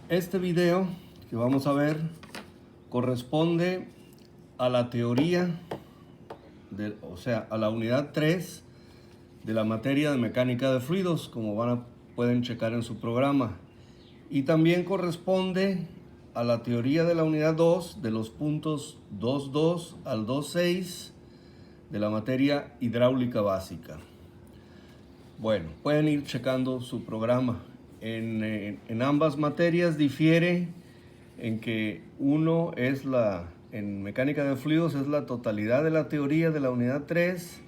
Este video que vamos a ver corresponde a la teoría, o sea, a la unidad 3 de la materia de mecánica de fluidos, como pueden checar en su programa. Y también corresponde a la teoría de la unidad 2 de los puntos 2.2 al 2.6 de la materia hidráulica básica. Bueno, pueden ir checando su programa. En ambas materias difiere en que uno es en mecánica de fluidos es la totalidad de la teoría de la unidad 3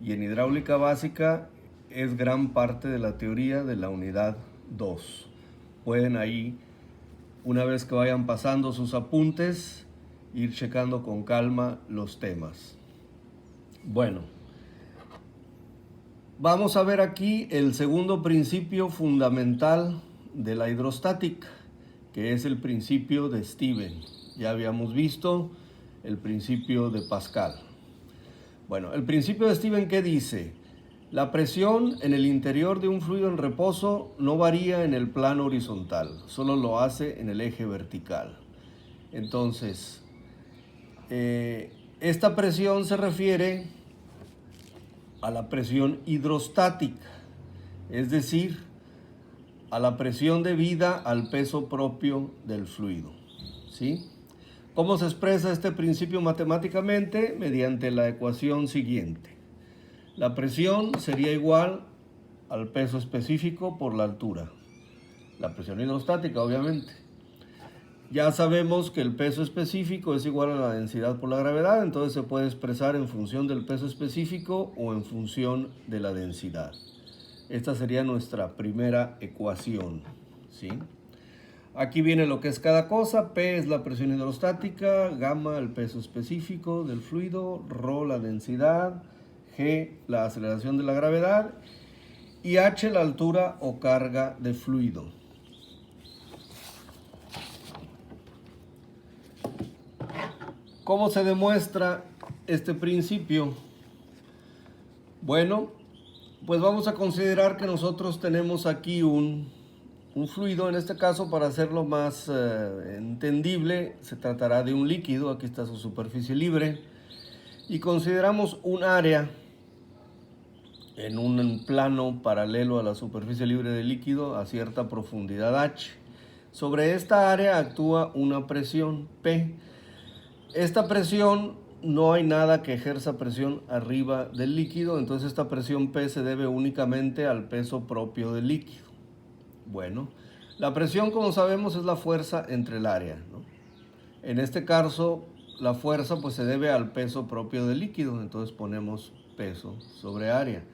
y en hidráulica básica es gran parte de la teoría de la unidad 2. Pueden ahí, una vez que vayan pasando sus apuntes, ir checando con calma los temas. Bueno, vamos a ver aquí el segundo principio fundamental de la hidrostática, que es el principio de Steven. Ya habíamos visto el principio de Pascal. Bueno, el principio de Steven, ¿qué dice? La presión en el interior de un fluido en reposo no varía en el plano horizontal, solo lo hace en el eje vertical. Entonces, esta presión se refiere a la presión hidrostática, es decir, a la presión debida al peso propio del fluido, ¿sí? ¿Cómo se expresa este principio matemáticamente? Mediante la ecuación siguiente. La presión sería igual al peso específico por la altura. La presión hidrostática, obviamente. Ya sabemos que el peso específico es igual a la densidad por la gravedad, entonces se puede expresar en función del peso específico o en función de la densidad. Esta sería nuestra primera ecuación, ¿sí? Aquí viene lo que es cada cosa. P es la presión hidrostática, gamma el peso específico del fluido, ρ la densidad, G la aceleración de la gravedad y H la altura o carga de fluido. ¿Cómo se demuestra este principio? Bueno, pues vamos a considerar que nosotros tenemos aquí un fluido. En este caso, para hacerlo más entendible, se tratará de un líquido. Aquí está su superficie libre. Y consideramos un área en un plano paralelo a la superficie libre del líquido a cierta profundidad H. Sobre esta área actúa una presión P. Esta presión, no hay nada que ejerza presión arriba del líquido, entonces esta presión P se debe únicamente al peso propio del líquido. Bueno, la presión, como sabemos, es la fuerza entre el área, ¿no? En este caso, la fuerza pues se debe al peso propio del líquido, entonces ponemos peso sobre área.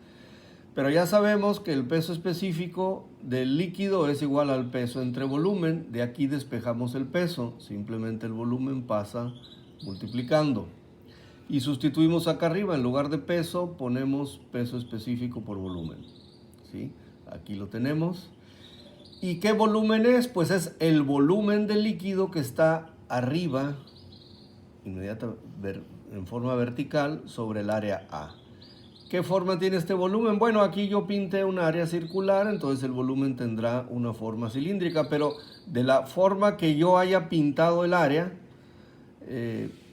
Pero ya sabemos que el peso específico del líquido es igual al peso entre volumen. De aquí despejamos el peso, simplemente el volumen pasa multiplicando. Y sustituimos acá arriba, en lugar de peso, ponemos peso específico por volumen, ¿sí? Aquí lo tenemos. ¿Y qué volumen es? Pues es el volumen del líquido que está arriba, en forma vertical, sobre el área A. ¿Qué forma tiene este volumen? Bueno, aquí yo pinté un área circular, entonces el volumen tendrá una forma cilíndrica, pero de la forma que yo haya pintado el área,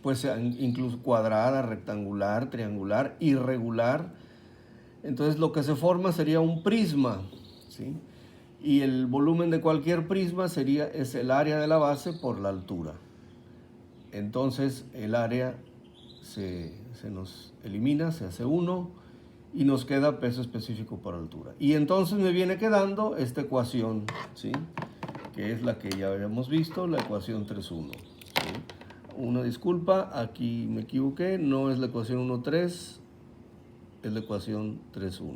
pues incluso cuadrada, rectangular, triangular, irregular, entonces lo que se forma sería un prisma, ¿sí? Y el volumen de cualquier prisma es el área de la base por la altura. Entonces el área se nos elimina, se hace 1 y nos queda peso específico por altura. Y entonces me viene quedando esta ecuación, ¿sí? Que es la que ya habíamos visto, la ecuación 3.1. ¿Sí? Una disculpa, aquí me equivoqué, no es la ecuación 1.3, es la ecuación 3.1.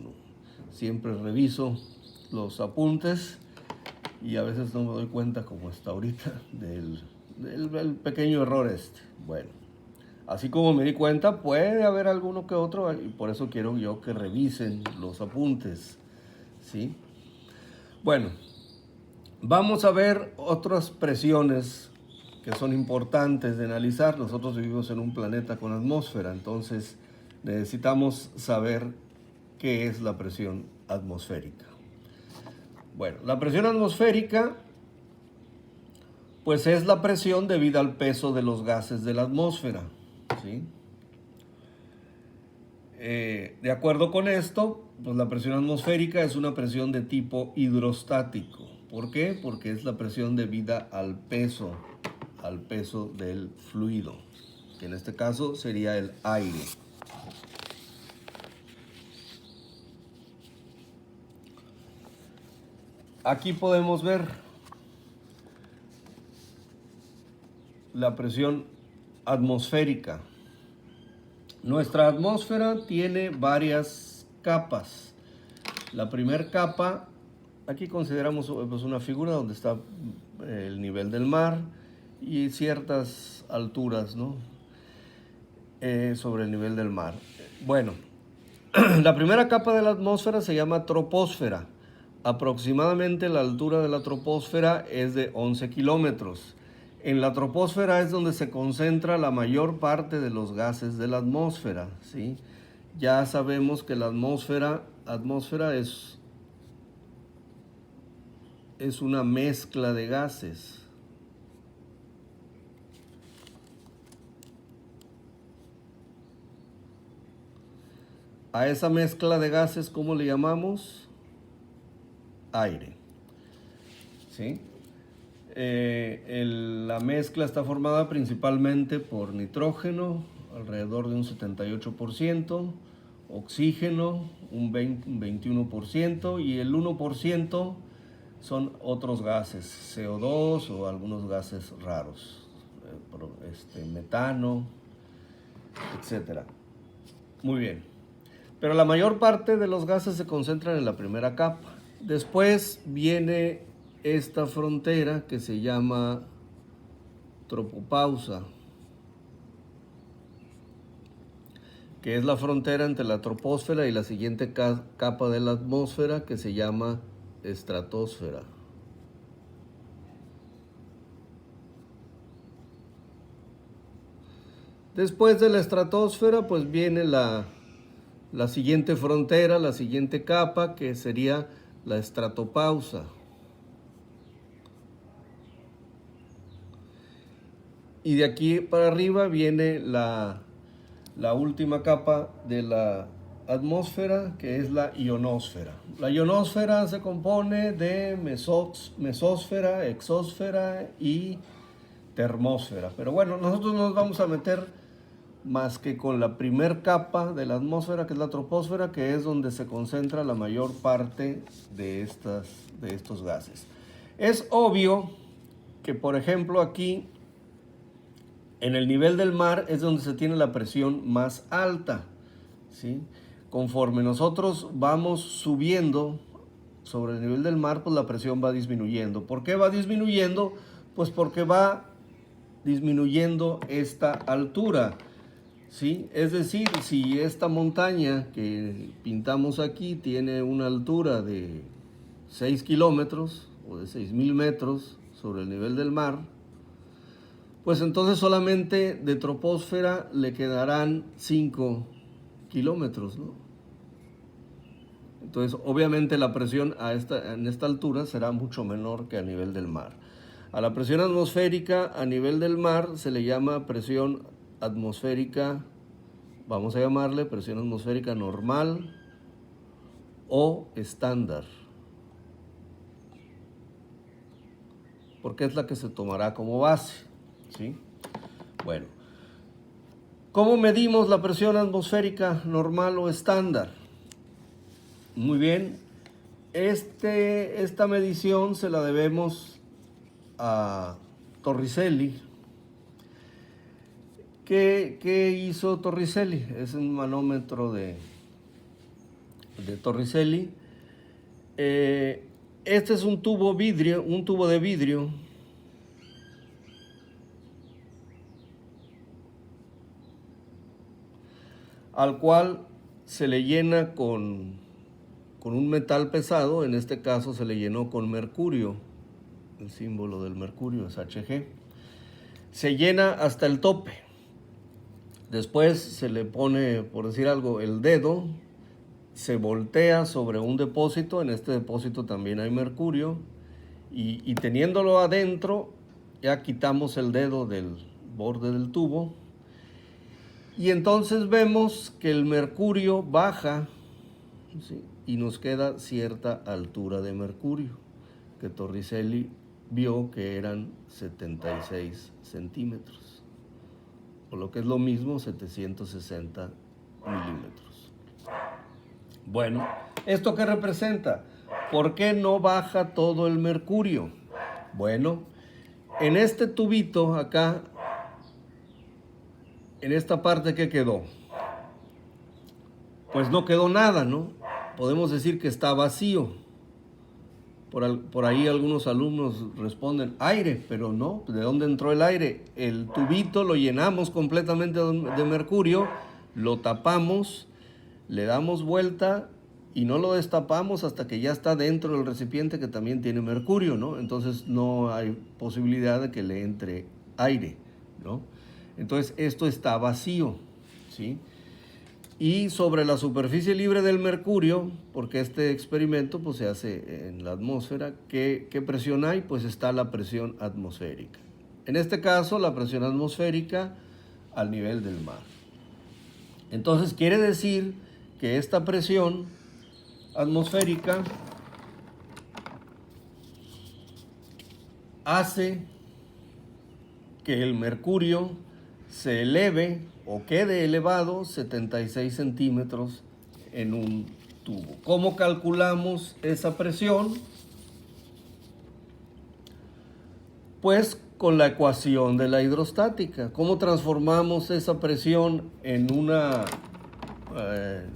Siempre reviso los apuntes y a veces no me doy cuenta, como está ahorita, del pequeño error este. Bueno, así como me di cuenta, puede haber alguno que otro, y por eso quiero yo que revisen los apuntes, ¿sí? Bueno, vamos a ver otras presiones que son importantes de analizar. Nosotros vivimos en un planeta con atmósfera, entonces necesitamos saber qué es la presión atmosférica. Bueno, la presión atmosférica Pues es la presión debida al peso de los gases de la atmósfera, ¿sí? De acuerdo con esto, pues la presión atmosférica es una presión de tipo hidrostático. ¿Por qué? Porque es la presión debida al peso del fluido, que en este caso sería el aire. Aquí podemos ver la presión atmosférica. Nuestra atmósfera tiene varias capas. La primera capa, aquí consideramos pues, una figura donde está el nivel del mar y ciertas alturas, ¿no? Sobre el nivel del mar. Bueno, la primera capa de la atmósfera se llama troposfera. Aproximadamente la altura de la troposfera es de 11 kilómetros. En la troposfera es donde se concentra la mayor parte de los gases de la atmósfera, ¿sí? Ya sabemos que la atmósfera es una mezcla de gases. A esa mezcla de gases, ¿cómo le llamamos? Aire, ¿sí? La mezcla está formada principalmente por nitrógeno, alrededor de un 78%, oxígeno, un 21%, y el 1% son otros gases, CO2 o algunos gases raros, metano, etc. Muy bien. Pero la mayor parte de los gases se concentran en la primera capa. Después viene esta frontera que se llama tropopausa, que es la frontera entre la troposfera y la siguiente capa de la atmósfera, que se llama estratosfera. Después de la estratosfera, pues viene la siguiente frontera, la siguiente capa, que sería la estratopausa. Y de aquí para arriba viene la última capa de la atmósfera, que es la ionosfera. La ionosfera se compone de mesósfera, exósfera y termósfera. Pero bueno, nosotros no nos vamos a meter más que con la primer capa de la atmósfera, que es la troposfera, que es donde se concentra la mayor parte de estos gases. Es obvio que, por ejemplo, aquí en el nivel del mar es donde se tiene la presión más alta, ¿sí? Conforme nosotros vamos subiendo sobre el nivel del mar, pues la presión va disminuyendo. ¿Por qué va disminuyendo? Pues porque va disminuyendo esta altura, ¿sí? Es decir, si esta montaña que pintamos aquí tiene una altura de 6 kilómetros o de 6,000 metros sobre el nivel del mar, pues entonces solamente de troposfera le quedarán 5 kilómetros, ¿no? Entonces, obviamente la presión en esta altura será mucho menor que a nivel del mar. A la presión atmosférica a nivel del mar se le llama presión atmosférica, vamos a llamarle presión atmosférica normal o estándar, porque es la que se tomará como base, ¿sí? Bueno, ¿cómo medimos la presión atmosférica normal o estándar? Muy bien, esta medición se la debemos a Torricelli. ¿Qué hizo Torricelli? Es un manómetro de Torricelli. Este es un tubo de vidrio al cual se le llena con un metal pesado. En este caso se le llenó con mercurio. El símbolo del mercurio es Hg. Se llena hasta el tope. Después se le pone, por decir algo, el dedo, se voltea sobre un depósito. En este depósito también hay mercurio, y teniéndolo adentro, Ya quitamos el dedo del borde del tubo y entonces vemos que el mercurio baja, ¿sí? Y nos queda cierta altura de mercurio, que Torricelli vio que eran 76 centímetros, o lo que es lo mismo, 760 milímetros. Bueno, ¿esto qué representa? ¿Por qué no baja todo el mercurio? Bueno, en este tubito acá, en esta parte, ¿qué quedó? Pues no quedó nada, ¿no? Podemos decir que está vacío. Por ahí algunos alumnos responden, aire, pero no, ¿de dónde entró el aire? El tubito lo llenamos completamente de mercurio, lo tapamos, le damos vuelta y no lo destapamos hasta que ya está dentro del recipiente que también tiene mercurio, ¿no? Entonces no hay posibilidad de que le entre aire, ¿no? Entonces esto está vacío, ¿sí? Y sobre la superficie libre del mercurio, porque este experimento pues, se hace en la atmósfera, ¿qué presión hay? Pues está la presión atmosférica. En este caso, la presión atmosférica al nivel del mar. Entonces, quiere decir que esta presión atmosférica hace que el mercurio se eleve o quede elevado 76 centímetros en un tubo. ¿Cómo calculamos esa presión? Pues con la ecuación de la hidrostática. ¿Cómo transformamos esa presión en una,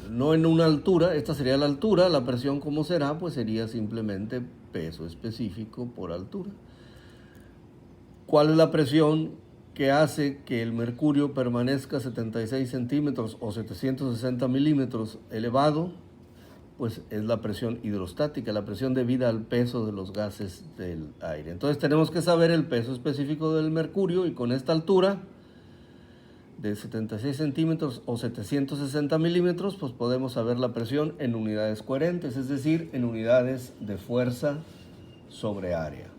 no en una altura? Esta sería la altura. La presión, ¿cómo será? Pues sería simplemente peso específico por altura. ¿Cuál es la presión que hace que el mercurio permanezca 76 centímetros o 760 milímetros elevado? Pues es la presión hidrostática, la presión debida al peso de los gases del aire. Entonces tenemos que saber el peso específico del mercurio y con esta altura de 76 centímetros o 760 milímetros, pues podemos saber la presión en unidades coherentes, es decir, en unidades de fuerza sobre área.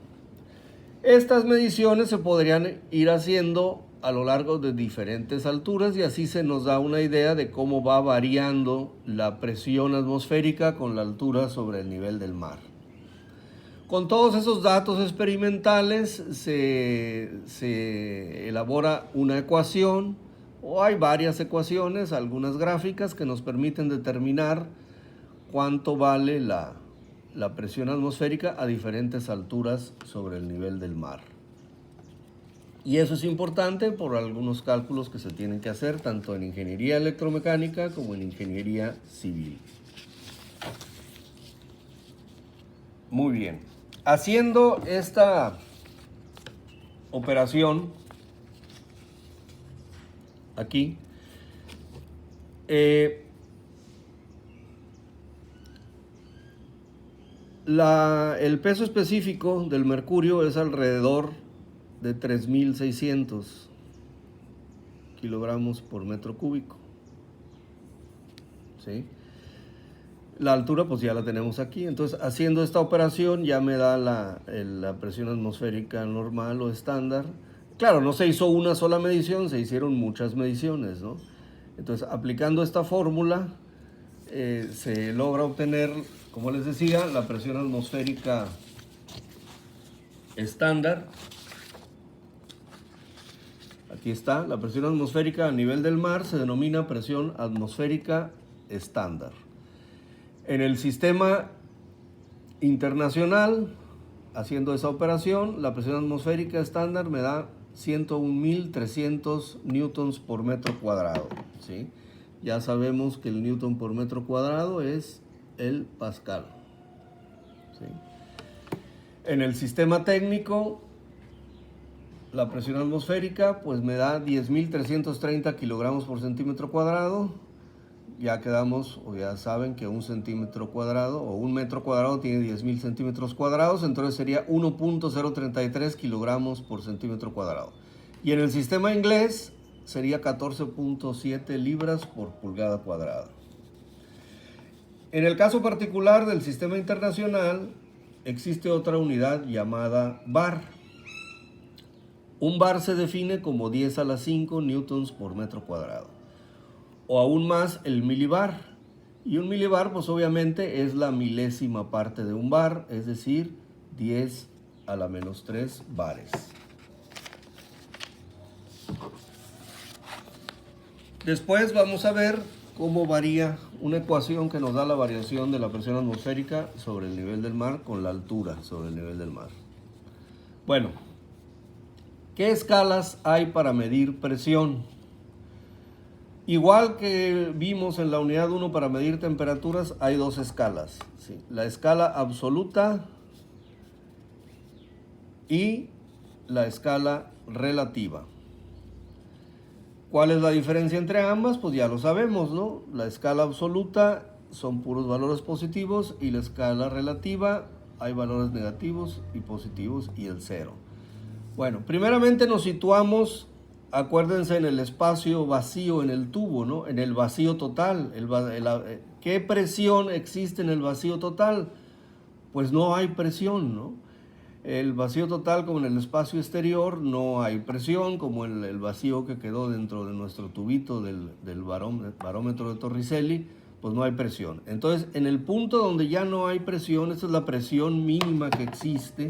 Estas mediciones se podrían ir haciendo a lo largo de diferentes alturas y así se nos da una idea de cómo va variando la presión atmosférica con la altura sobre el nivel del mar. Con todos esos datos experimentales se elabora una ecuación, o hay varias ecuaciones, algunas gráficas que nos permiten determinar cuánto vale la presión atmosférica a diferentes alturas sobre el nivel del mar. Y eso es importante por algunos cálculos que se tienen que hacer tanto en ingeniería electromecánica como en ingeniería civil. Muy bien. Haciendo esta operación aquí, el peso específico del mercurio es alrededor de 3.600 kilogramos por metro cúbico, ¿sí? La altura pues ya la tenemos aquí, entonces haciendo esta operación ya me da la presión atmosférica normal o estándar. Claro, no se hizo una sola medición, se hicieron muchas mediciones, ¿no? Entonces aplicando esta fórmula se logra obtener, como les decía, la presión atmosférica estándar. Aquí está, la presión atmosférica a nivel del mar se denomina presión atmosférica estándar. En el sistema internacional, haciendo esa operación, la presión atmosférica estándar me da 101.300 newtons por metro cuadrado, ¿sí? Ya sabemos que el newton por metro cuadrado es el pascal, ¿sí? En el sistema técnico, la presión atmosférica pues me da 10.330 kilogramos por centímetro cuadrado. Ya quedamos, o ya saben que un centímetro cuadrado o un metro cuadrado tiene 10.000 centímetros cuadrados, entonces sería 1.033 kilogramos por centímetro cuadrado. Y en el sistema inglés sería 14.7 libras por pulgada cuadrada. En el caso particular del sistema internacional existe otra unidad llamada bar. Un bar se define como 10 a la 5 newtons por metro cuadrado. O aún más el milibar. Y un milibar pues obviamente es la milésima parte de un bar, es decir, 10 a la menos 3 bares. Después vamos a ver cómo varía una ecuación que nos da la variación de la presión atmosférica sobre el nivel del mar con la altura sobre el nivel del mar. Bueno, ¿qué escalas hay para medir presión? Igual que vimos en la unidad 1 para medir temperaturas, hay dos escalas, ¿sí? La escala absoluta y la escala relativa. ¿Cuál es la diferencia entre ambas? Pues ya lo sabemos, ¿no? La escala absoluta son puros valores positivos y la escala relativa hay valores negativos y positivos y el cero. Bueno, primeramente nos situamos, acuérdense, en el espacio vacío, en el tubo, ¿no? En el vacío total. ¿Qué presión existe en el vacío total? Pues no hay presión, ¿no? El vacío total, como en el espacio exterior, no hay presión, como el vacío que quedó dentro de nuestro tubito del barómetro de Torricelli, pues no hay presión. Entonces, en el punto donde ya no hay presión, esa es la presión mínima que existe.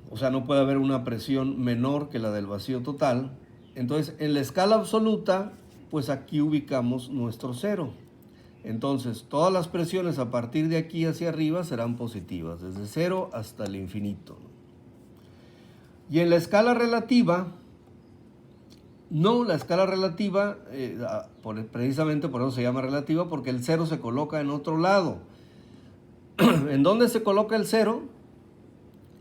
O sea, no puede haber una presión menor que la del vacío total. Entonces, en la escala absoluta, pues aquí ubicamos nuestro cero. Entonces, todas las presiones a partir de aquí hacia arriba serán positivas, desde 0 hasta el infinito. Y en la escala relativa, no, la escala relativa, precisamente por eso se llama relativa, porque el 0 se coloca en otro lado. ¿En dónde se coloca el 0?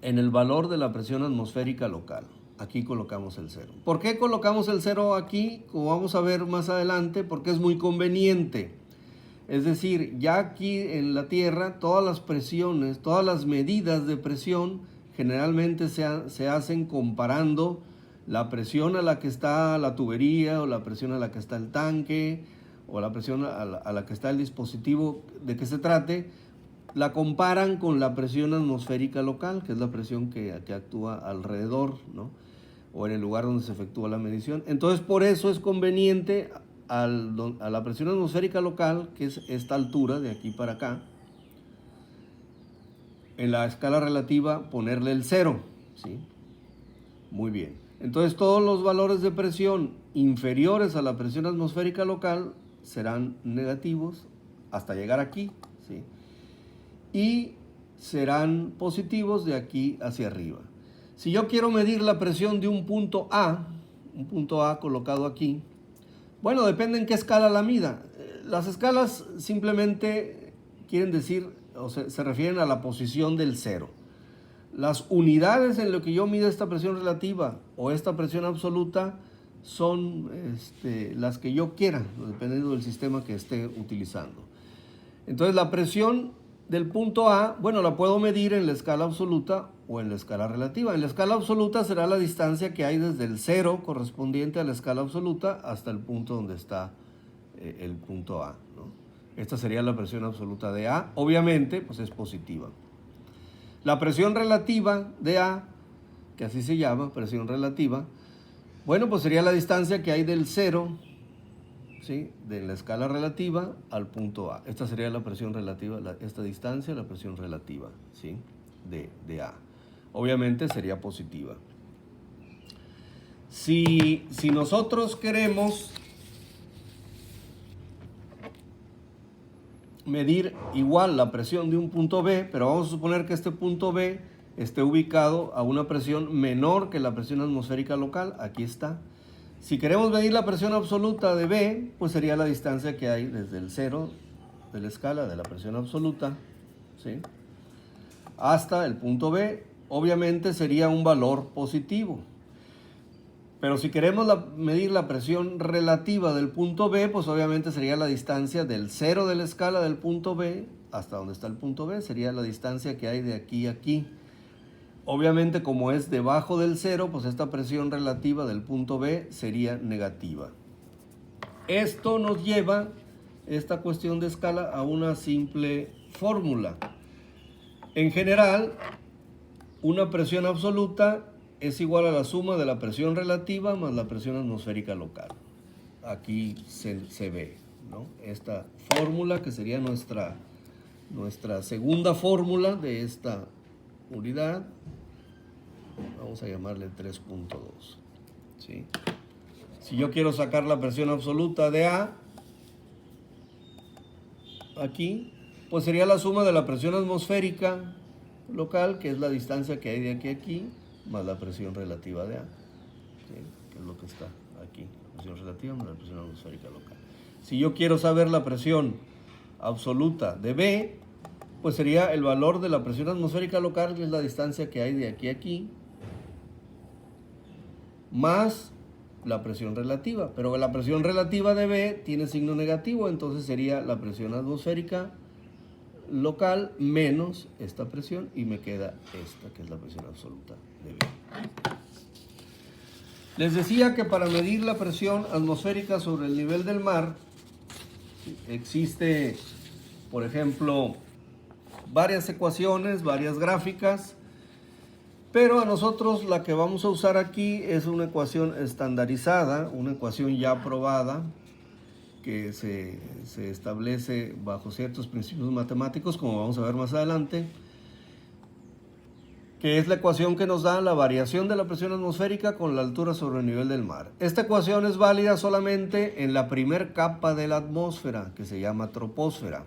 En el valor de la presión atmosférica local. Aquí colocamos el 0. ¿Por qué colocamos el 0 aquí? Como vamos a ver más adelante, porque es muy conveniente. Es decir, ya aquí en la Tierra, todas las presiones, todas las medidas de presión generalmente se hacen comparando la presión a la que está la tubería, o la presión a la que está el tanque, o la presión a la que está el dispositivo de que se trate, la comparan con la presión atmosférica local, que es la presión que actúa alrededor, ¿no? O en el lugar donde se efectúa la medición. Entonces, por eso es conveniente a la presión atmosférica local, que es esta altura de aquí para acá, en la escala relativa ponerle el 0, ¿sí? Muy bien. Entonces todos los valores de presión inferiores a la presión atmosférica local serán negativos hasta llegar aquí, ¿sí? Y serán positivos de aquí hacia arriba. Si yo quiero medir la presión de un punto A colocado aquí, bueno, depende en qué escala la mida. Las escalas simplemente quieren decir, o sea, se refieren a la posición del 0. Las unidades en lo que yo mido esta presión relativa o esta presión absoluta son las que yo quiera, dependiendo del sistema que esté utilizando. Entonces la presión del punto A, bueno, la puedo medir en la escala absoluta o en la escala relativa. En la escala absoluta será la distancia que hay desde el 0 correspondiente a la escala absoluta hasta el punto donde está el punto A, ¿no? Esta sería la presión absoluta de A. Obviamente, pues es positiva. La presión relativa de A, que así se llama, presión relativa, bueno, pues sería la distancia que hay del 0, ¿sí?, de la escala relativa al punto A. Esta sería la presión relativa, esta distancia, la presión relativa, ¿sí?, de A. Obviamente sería positiva. Si nosotros queremos medir igual la presión de un punto B, pero vamos a suponer que este punto B esté ubicado a una presión menor que la presión atmosférica local, aquí está. Si queremos medir la presión absoluta de B, pues sería la distancia que hay desde el 0 de la escala de la presión absoluta, ¿sí?, hasta el punto B. Obviamente sería un valor positivo. Pero si queremos medir la presión relativa del punto B, pues obviamente sería la distancia del 0 de la escala del punto B hasta donde está el punto B, sería la distancia que hay de aquí a aquí. Obviamente, como es debajo del 0, pues esta presión relativa del punto B sería negativa. Esto nos lleva, esta cuestión de escala, a una simple fórmula. En general, una presión absoluta es igual a la suma de la presión relativa más la presión atmosférica local. Aquí se ve, ¿no? Esta fórmula que sería nuestra segunda fórmula de esta unidad. Vamos a llamarle 3.2. ¿Sí? Si yo quiero sacar la presión absoluta de A, aquí, pues sería la suma de la presión atmosférica local, que es la distancia que hay de aquí a aquí, más la presión relativa de A, ¿sí? Que es lo que está aquí, la presión relativa más la presión atmosférica local. Si yo quiero saber la presión absoluta de B, pues sería el valor de la presión atmosférica local, que es la distancia que hay de aquí a aquí, más la presión relativa. Pero la presión relativa de B tiene signo negativo, entonces sería la presión atmosférica local menos esta presión, y me queda esta, que es la presión absoluta de B. Les decía que para medir la presión atmosférica sobre el nivel del mar, existe, por ejemplo, varias ecuaciones, varias gráficas, pero a nosotros la que vamos a usar aquí es una ecuación estandarizada, una ecuación ya probada, que se establece bajo ciertos principios matemáticos, como vamos a ver más adelante, que es la ecuación que nos da la variación de la presión atmosférica con la altura sobre el nivel del mar. Esta ecuación es válida solamente en la primera capa de la atmósfera, que se llama troposfera.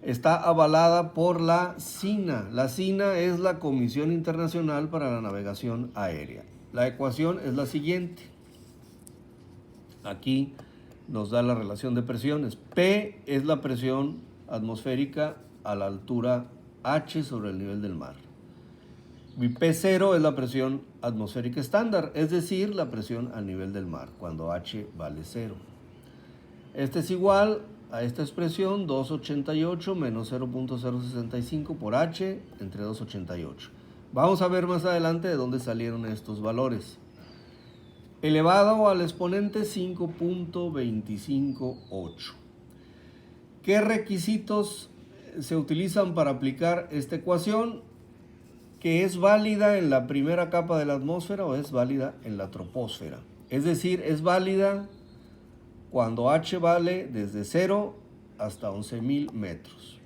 Está avalada por la CINA. La CINA es la Comisión Internacional para la Navegación Aérea. La ecuación es la siguiente. Aquí nos da la relación de presiones. P es la presión atmosférica a la altura H sobre el nivel del mar. Y P0 es la presión atmosférica estándar, es decir, la presión al nivel del mar, cuando H vale 0. Este es igual a esta expresión, 288 menos 0.065 por H entre 288. Vamos a ver más adelante de dónde salieron estos valores. Elevado al exponente 5.258. ¿Qué requisitos se utilizan para aplicar esta ecuación? Que es válida en la primera capa de la atmósfera o es válida en la troposfera. Es decir, es válida cuando H vale desde 0 hasta 11.000 metros.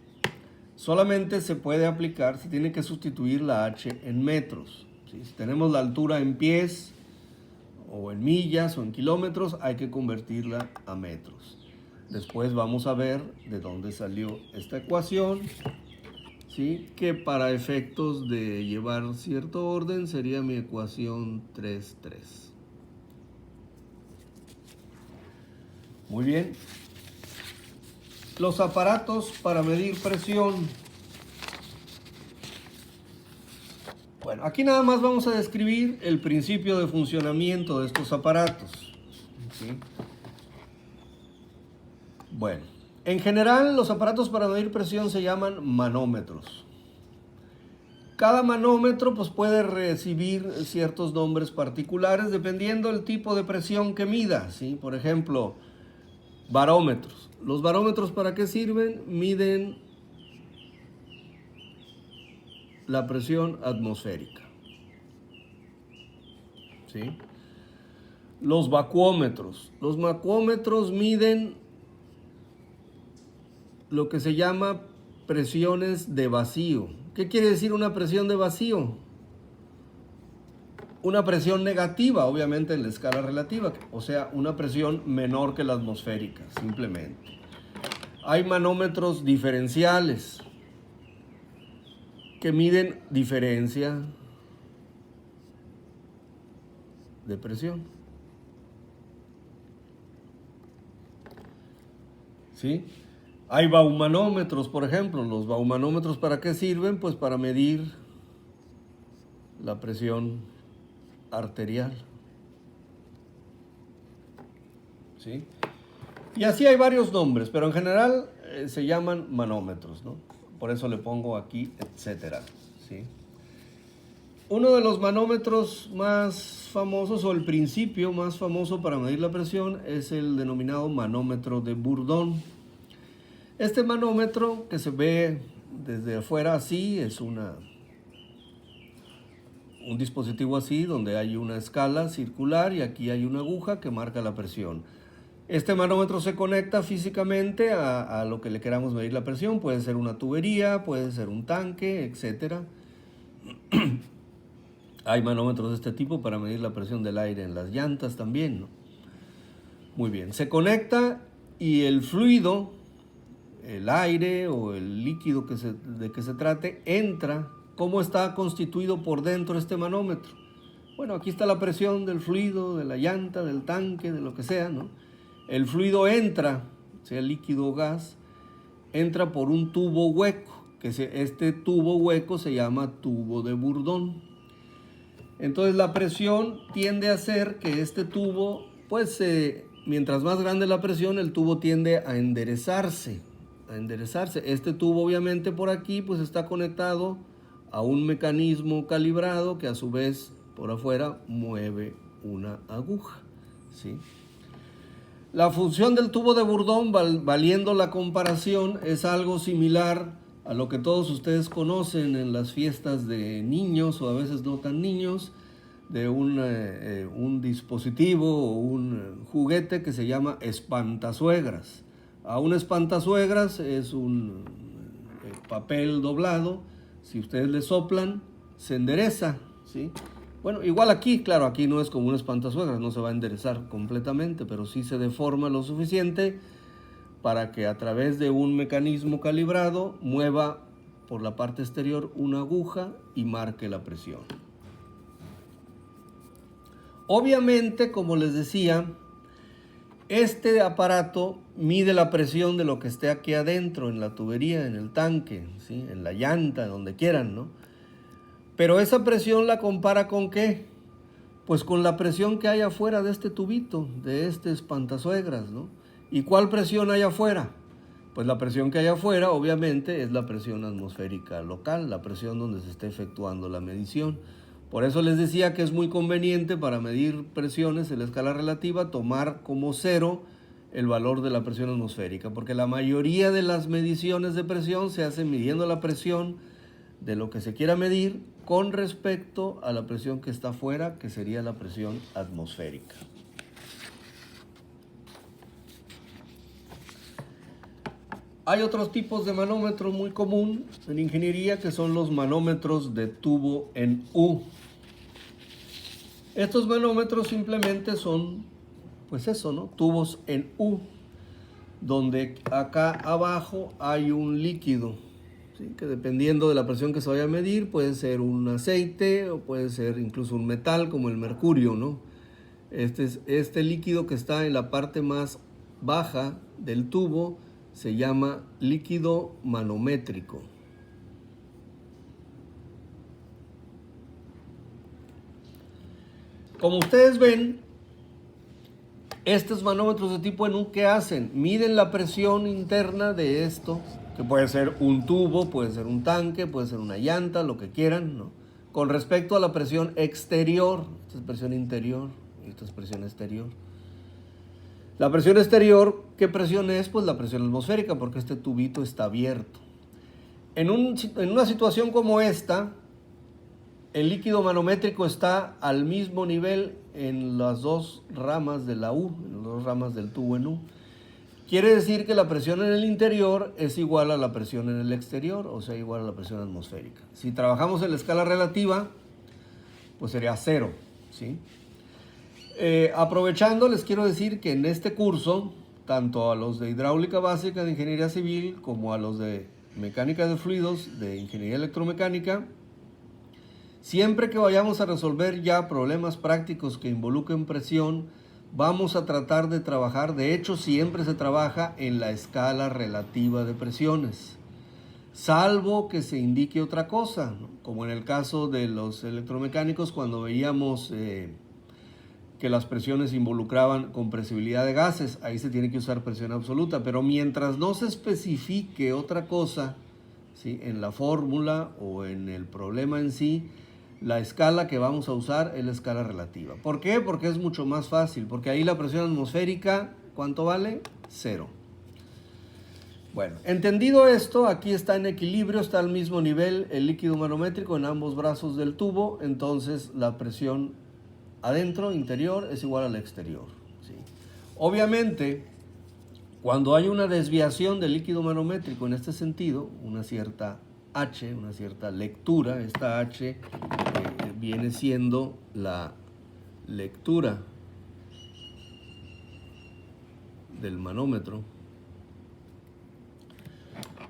Solamente se puede aplicar, se tiene que sustituir la H en metros. ¿Sí? Si tenemos la altura en pies, o en millas, o en kilómetros, hay que convertirla a metros. Después vamos a ver de dónde salió esta ecuación, ¿sí? Que para efectos de llevar cierto orden sería mi ecuación 3.3. Muy bien. Los aparatos para medir presión. Bueno, aquí nada más vamos a describir el principio de funcionamiento de estos aparatos. ¿Sí? Bueno, en general los aparatos para medir presión se llaman manómetros. Cada manómetro pues, puede recibir ciertos nombres particulares dependiendo del tipo de presión que mida, ¿sí? Por ejemplo, barómetros. ¿Los barómetros para qué sirven? Miden la presión atmosférica. ¿Sí? Los vacuómetros. Los vacuómetros miden lo que se llama presiones de vacío. ¿Qué quiere decir una presión de vacío? Una presión negativa, obviamente en la escala relativa, o sea, una presión menor que la atmosférica, simplemente. Hay manómetros diferenciales que miden diferencia de presión. ¿Sí? Hay baumanómetros, por ejemplo. ¿Los baumanómetros para qué sirven? Pues para medir la presión arterial. ¿Sí? Y así hay varios nombres, pero en general se llaman manómetros, ¿no? Por eso le pongo aquí, etcétera. ¿Sí? Uno de los manómetros más famosos, o el principio más famoso para medir la presión, es el denominado manómetro de Bourdon. Este manómetro, que se ve desde afuera así, es una un dispositivo así donde hay una escala circular y aquí hay una aguja que marca la presión. Este manómetro se conecta físicamente a lo que le queramos medir la presión. Puede ser una tubería, puede ser un tanque, etc. Hay manómetros de este tipo para medir la presión del aire en las llantas también, ¿no? Muy bien, se conecta y el fluido, el aire o el líquido de que se trate, entra. ¿Cómo está constituido por dentro este manómetro? Bueno, aquí está la presión del fluido, de la llanta, del tanque, de lo que sea, ¿no? El fluido entra, sea líquido o gas, entra por un tubo hueco, este tubo hueco se llama tubo de Bourdon. Entonces la presión tiende a hacer que este tubo, pues mientras más grande la presión, el tubo tiende a enderezarse. Este tubo obviamente por aquí pues está conectado a un mecanismo calibrado que a su vez por afuera mueve una aguja, ¿sí? La función del tubo de Bourdon, valiendo la comparación, es algo similar a lo que todos ustedes conocen en las fiestas de niños o a veces no tan niños, de un dispositivo o un juguete que se llama espantasuegras. A un espantasuegras es un papel doblado, si ustedes le soplan, se endereza, ¿sí? Bueno, igual aquí, claro, aquí no es como un espantasuegras, no se va a enderezar completamente, pero sí se deforma lo suficiente para que a través de un mecanismo calibrado mueva por la parte exterior una aguja y marque la presión. Obviamente, como les decía, este aparato mide la presión de lo que esté aquí adentro, en la tubería, en el tanque, ¿sí? En la llanta, donde quieran, ¿no? Pero esa presión la compara ¿con qué? Pues con la presión que hay afuera de este tubito, de este espantasuegras, ¿no? ¿Y cuál presión hay afuera? Pues la presión que hay afuera, obviamente, es la presión atmosférica local, la presión donde se está efectuando la medición. Por eso les decía que es muy conveniente para medir presiones en la escala relativa tomar como cero el valor de la presión atmosférica, porque la mayoría de las mediciones de presión se hacen midiendo la presión de lo que se quiera medir con respecto a la presión que está afuera, que sería la presión atmosférica. Hay otros tipos de manómetros muy común en ingeniería que son los manómetros de tubo en U. Estos manómetros simplemente son, pues eso, ¿no? Tubos en U, donde acá abajo hay un líquido, ¿sí? Que dependiendo de la presión que se vaya a medir, puede ser un aceite o puede ser incluso un metal como el mercurio, ¿no? Este líquido que está en la parte más baja del tubo se llama líquido manométrico. Como ustedes ven, estos manómetros de tipo en U, ¿qué hacen? Miden la presión interna de esto, que puede ser un tubo, puede ser un tanque, puede ser una llanta, lo que quieran, ¿no? Con respecto a la presión exterior. Esta es presión interior y esta es presión exterior. La presión exterior, ¿qué presión es? Pues la presión atmosférica, porque este tubito está abierto. En una situación como esta, el líquido manométrico está al mismo nivel en las dos ramas de la U, en las dos ramas del tubo en U. Quiere decir que la presión en el interior es igual a la presión en el exterior, o sea, igual a la presión atmosférica. Si trabajamos en la escala relativa, pues sería cero, ¿sí? Aprovechando, les quiero decir que en este curso, tanto a los de hidráulica básica de ingeniería civil como a los de mecánica de fluidos de ingeniería electromecánica, siempre que vayamos a resolver ya problemas prácticos que involucren presión, vamos a tratar de trabajar, de hecho siempre se trabaja en la escala relativa de presiones, salvo que se indique otra cosa, ¿no? Como en el caso de los electromecánicos cuando veíamos que las presiones involucraban compresibilidad de gases, ahí se tiene que usar presión absoluta, pero mientras no se especifique otra cosa, ¿sí? En la fórmula o en el problema en sí, la escala que vamos a usar es la escala relativa. ¿Por qué? Porque es mucho más fácil, porque ahí la presión atmosférica, ¿cuánto vale? Cero. Bueno, entendido esto, aquí está en equilibrio, está al mismo nivel el líquido manométrico en ambos brazos del tubo, entonces la presión adentro, interior, es igual a la exterior, ¿sí? Obviamente, cuando hay una desviación del líquido manométrico en este sentido, una cierta H, una cierta lectura, esta H viene siendo la lectura del manómetro,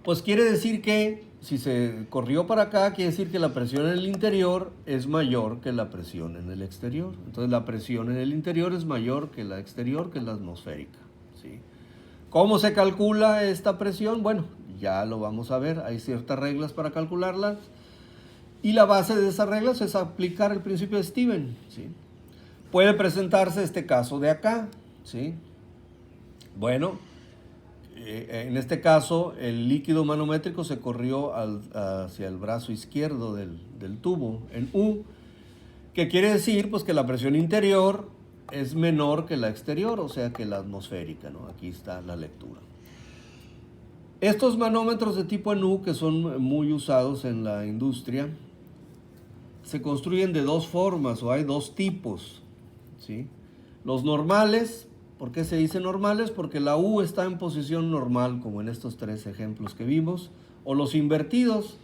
pues quiere decir que si se corrió para acá, quiere decir que la presión en el interior es mayor que la presión en el exterior. Entonces la presión en el interior es mayor que la exterior, que la atmosférica, ¿sí? ¿Cómo se calcula esta presión? Bueno, ya lo vamos a ver, hay ciertas reglas para calcularlas. Y la base de esas reglas es aplicar el principio de Stevens, ¿sí? Puede presentarse este caso de acá, ¿sí? Bueno, en este caso el líquido manométrico se corrió hacia el brazo izquierdo del tubo, en U, que quiere decir pues que la presión interior es menor que la exterior, o sea que la atmosférica, ¿no? Aquí está la lectura. Estos manómetros de tipo NU, que son muy usados en la industria, se construyen de dos formas, o hay dos tipos, ¿sí? Los normales. ¿Por qué se dice normales? Porque la U está en posición normal, como en estos tres ejemplos que vimos, o los invertidos.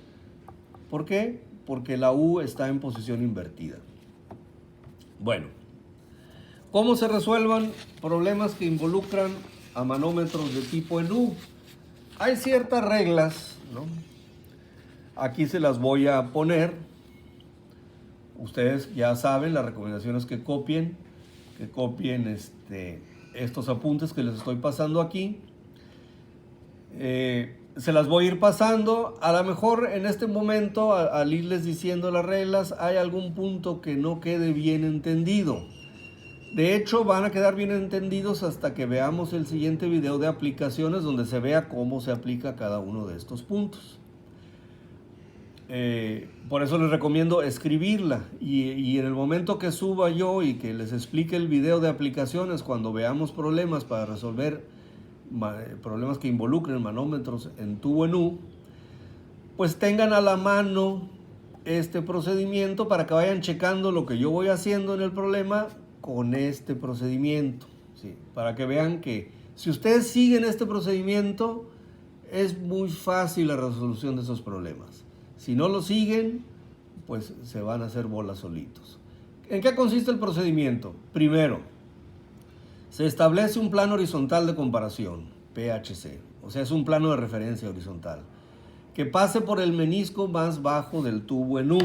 ¿Por qué? Porque la U está en posición invertida. Bueno, ¿cómo se resuelvan problemas que involucran a manómetros de tipo NU? Hay ciertas reglas, ¿no? Aquí se las voy a poner. Ustedes ya saben, la recomendación es que copien estos apuntes que les estoy pasando aquí. Se las voy a ir pasando. A lo mejor en este momento, al irles diciendo las reglas, hay algún punto que no quede bien entendido. De hecho, van a quedar bien entendidos hasta que veamos el siguiente video de aplicaciones, donde se vea cómo se aplica cada uno de estos puntos. Por eso les recomiendo escribirla, y en el momento que suba yo y que les explique el video de aplicaciones, cuando veamos problemas para resolver problemas que involucren manómetros en tubo en U, pues tengan a la mano este procedimiento para que vayan checando lo que yo voy haciendo en el problema con este procedimiento, ¿sí? Para que vean que si ustedes siguen este procedimiento, es muy fácil la resolución de esos problemas. Si no lo siguen, pues se van a hacer bolas solitos. ¿En qué consiste el procedimiento? Primero, se establece un plano horizontal de comparación, PHC, o sea, es un plano de referencia horizontal, que pase por el menisco más bajo del tubo en U,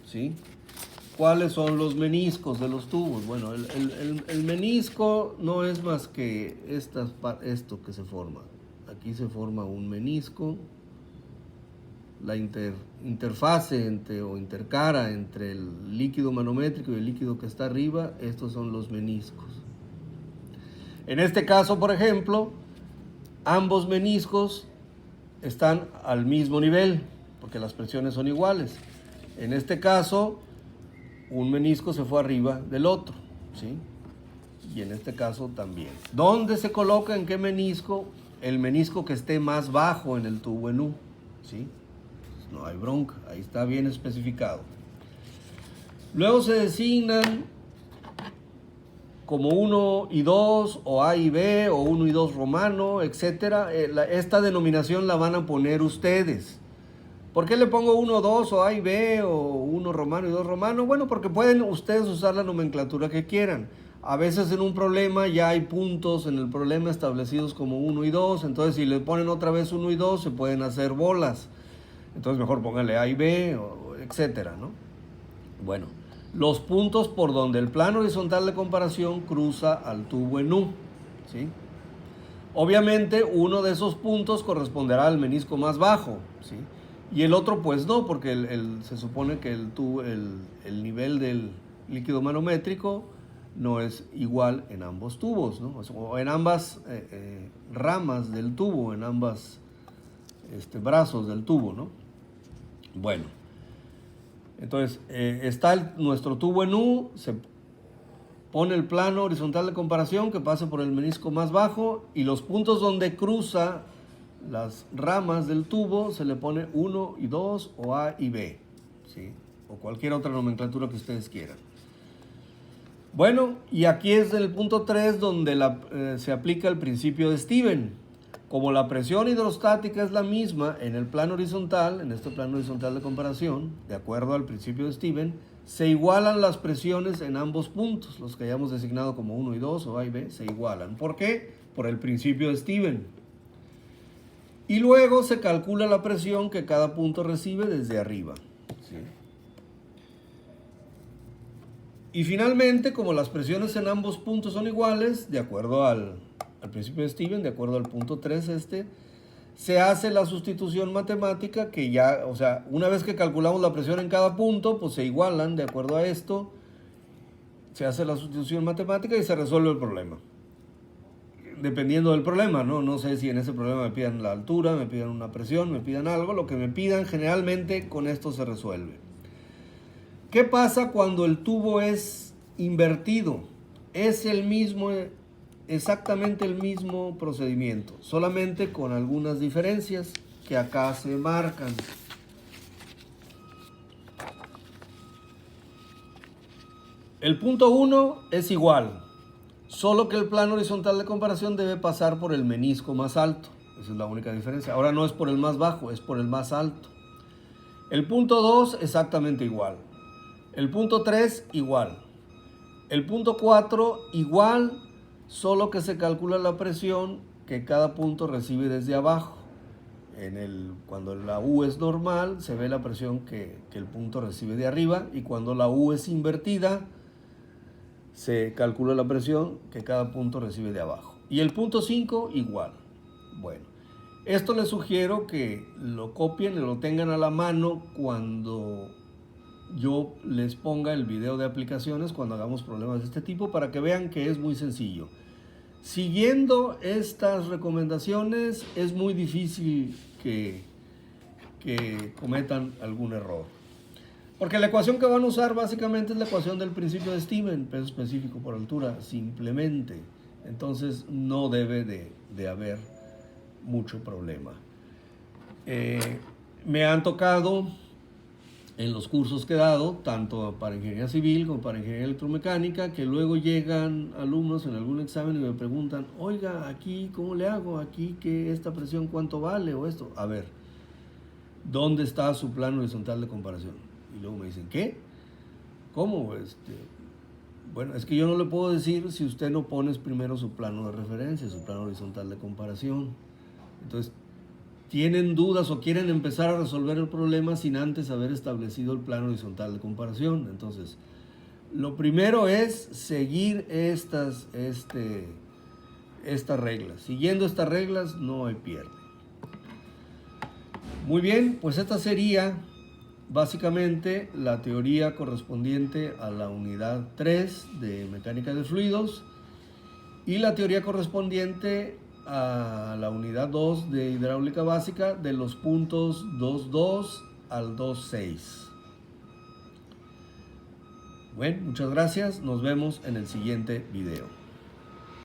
¿sí? ¿Cuáles son los meniscos de los tubos? Bueno, el menisco no es más que esto que se forma. Aquí se forma un menisco. La interfase o intercara entre el líquido manométrico y el líquido que está arriba, estos son los meniscos. En este caso, por ejemplo, ambos meniscos están al mismo nivel, porque las presiones son iguales. En este caso, un menisco se fue arriba del otro, ¿sí? Y en este caso también. ¿Dónde se coloca en qué menisco? El menisco que esté más bajo en el tubo en U, ¿sí? No hay bronca, ahí está bien especificado. Luego se designan como 1 y 2, o A y B, o 1 y 2 romano, etc. Esta denominación la van a poner ustedes. ¿Por qué le pongo 1, 2, o A y B, o 1 romano y 2 romano? Bueno, porque pueden ustedes usar la nomenclatura que quieran. A veces en un problema ya hay puntos en el problema establecidos como 1 y 2, entonces si le ponen otra vez 1 y 2 se pueden hacer bolas. Entonces mejor pónganle A y B, etcétera, ¿no? Bueno, los puntos por donde el plano horizontal de comparación cruza al tubo en U, ¿sí? Obviamente uno de esos puntos corresponderá al menisco más bajo, ¿sí? Y el otro pues no, porque se supone que el nivel del líquido manométrico no es igual en ambos tubos, ¿no? O en ambas ramas del tubo, en ambas brazos del tubo, ¿no? Bueno, entonces está nuestro tubo en U, se pone el plano horizontal de comparación que pase por el menisco más bajo, y los puntos donde cruza las ramas del tubo se le pone 1 y 2 o A y B, ¿sí? O cualquier otra nomenclatura que ustedes quieran. Bueno, y aquí es el punto 3 donde se aplica el principio de Stevens. Como la presión hidrostática es la misma en el plano horizontal, en este plano horizontal de comparación, de acuerdo al principio de Stevens, se igualan las presiones en ambos puntos, los que hayamos designado como 1 y 2 o A y B, se igualan. ¿Por qué? Por el principio de Stevens. Y luego se calcula la presión que cada punto recibe desde arriba, ¿sí? Y finalmente, como las presiones en ambos puntos son iguales, de acuerdo al principio de Stevens, de acuerdo al punto 3 se hace la sustitución matemática que ya, o sea, una vez que calculamos la presión en cada punto, pues se igualan de acuerdo a esto, se hace la sustitución matemática y se resuelve el problema. Dependiendo del problema, ¿no? No sé si en ese problema me pidan la altura, me pidan una presión, me pidan algo, lo que me pidan generalmente con esto se resuelve. ¿Qué pasa cuando el tubo es invertido? Es el mismo, exactamente el mismo procedimiento, solamente con algunas diferencias que acá se marcan. El punto 1 es igual, solo que el plano horizontal de comparación debe pasar por el menisco más alto. Esa es la única diferencia. Ahora no es por el más bajo, es por el más alto. El punto 2 exactamente igual. El punto 3 igual. El punto 4 igual, solo que se calcula la presión que cada punto recibe desde abajo. Cuando la U es normal, se ve la presión que el punto recibe de arriba, y cuando la U es invertida, se calcula la presión que cada punto recibe de abajo. Y el punto 5 igual. Bueno, esto les sugiero que lo copien y lo tengan a la mano cuando yo les ponga el video de aplicaciones, cuando hagamos problemas de este tipo, para que vean que es muy sencillo. Siguiendo estas recomendaciones es muy difícil que cometan algún error. Porque la ecuación que van a usar básicamente es la ecuación del principio de Stevens, peso específico por altura, simplemente. Entonces no debe de haber mucho problema. Me han tocado en los cursos que he dado, tanto para ingeniería civil como para ingeniería electromecánica, que luego llegan alumnos en algún examen y me preguntan, oiga, aquí, ¿cómo le hago? Aquí, ¿qué esta presión cuánto vale? O esto. A ver, ¿dónde está su plano horizontal de comparación? Y luego me dicen, ¿qué? ¿Cómo? Bueno, es que yo no le puedo decir si usted no pone primero su plano de referencia, su plano horizontal de comparación. Entonces, tienen dudas o quieren empezar a resolver el problema sin antes haber establecido el plano horizontal de comparación. Entonces, lo primero es seguir estas reglas. Siguiendo estas reglas no hay pierde. Muy bien, pues esta sería básicamente la teoría correspondiente a la unidad 3 de mecánica de fluidos y la teoría correspondiente a la unidad 2 de hidráulica básica de los puntos 2.2 al 2.6. Bueno, muchas gracias. Nos vemos en el siguiente video.